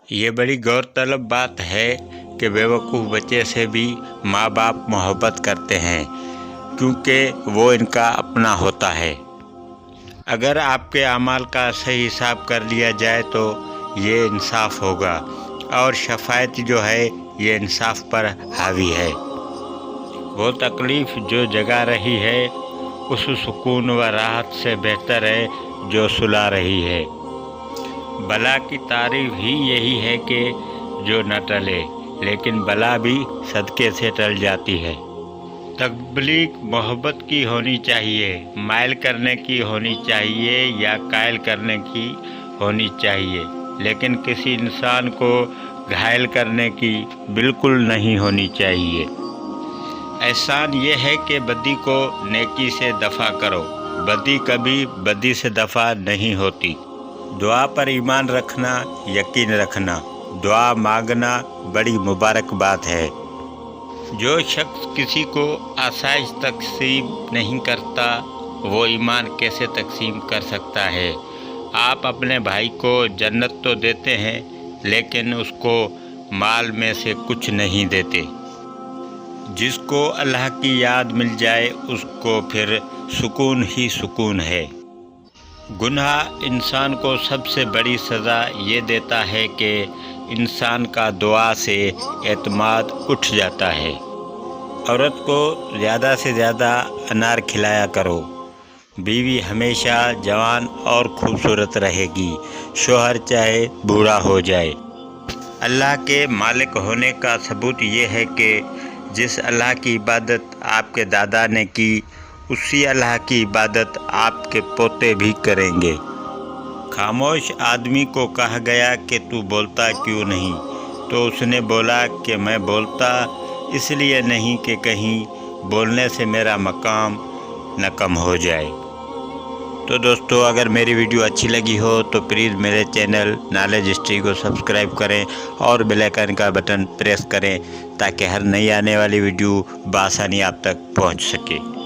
ये बड़ी गौरतलब बात है कि बेवकूफ़ बच्चे से भी माँ बाप मोहब्बत करते हैं, क्योंकि वो इनका अपना होता है। अगर आपके अमाल का सही हिसाब कर लिया जाए तो ये इंसाफ होगा, और शफ़ाअत जो है ये इंसाफ पर हावी है। वो तकलीफ़ जो जगा रही है उस सुकून व राहत से बेहतर है जो सुला रही है। बला की तारीफ़ ही यही है कि जो न टले, लेकिन बला भी सदक़े से टल जाती है। तब्लीग मोहब्बत की होनी चाहिए, माइल करने की होनी चाहिए या कायल करने की होनी चाहिए, लेकिन किसी इंसान को घायल करने की बिल्कुल नहीं होनी चाहिए। एहसान ये है कि बदी को नेकी से दफ़ा करो, बदी कभी बदी से दफ़ा नहीं होती। दुआ पर ईमान रखना, यकीन रखना, दुआ मांगना बड़ी मुबारक बात है। जो शख्स किसी को आसाइश तकसीम नहीं करता वो ईमान कैसे तकसीम कर सकता है। आप अपने भाई को जन्नत तो देते हैं, लेकिन उसको माल में से कुछ नहीं देते। जिसको अल्लाह की याद मिल जाए उसको फिर सुकून ही सुकून है। गुनाह इंसान को सबसे बड़ी सज़ा ये देता है कि इंसान का दुआ से एतमाद उठ जाता है। औरत को ज़्यादा से ज़्यादा अनार खिलाया करो, बीवी हमेशा जवान और खूबसूरत रहेगी, शोहर चाहे बूढ़ा हो जाए। अल्लाह के मालिक होने का सबूत ये है कि जिस अल्लाह की इबादत आपके दादा ने की, उसी अल्लाह की इबादत आपके पोते भी करेंगे। खामोश आदमी को कहा गया कि तू बोलता क्यों नहीं, तो उसने बोला कि मैं बोलता इसलिए नहीं कि कहीं बोलने से मेरा मकाम न कम हो जाए। तो दोस्तों, अगर मेरी वीडियो अच्छी लगी हो तो प्लीज़ मेरे चैनल नॉलेज हिस्ट्री को सब्सक्राइब करें और बेल आइकन का बटन प्रेस करें, ताकि हर नई आने वाली वीडियो बआसानी आप तक पहुंच सके।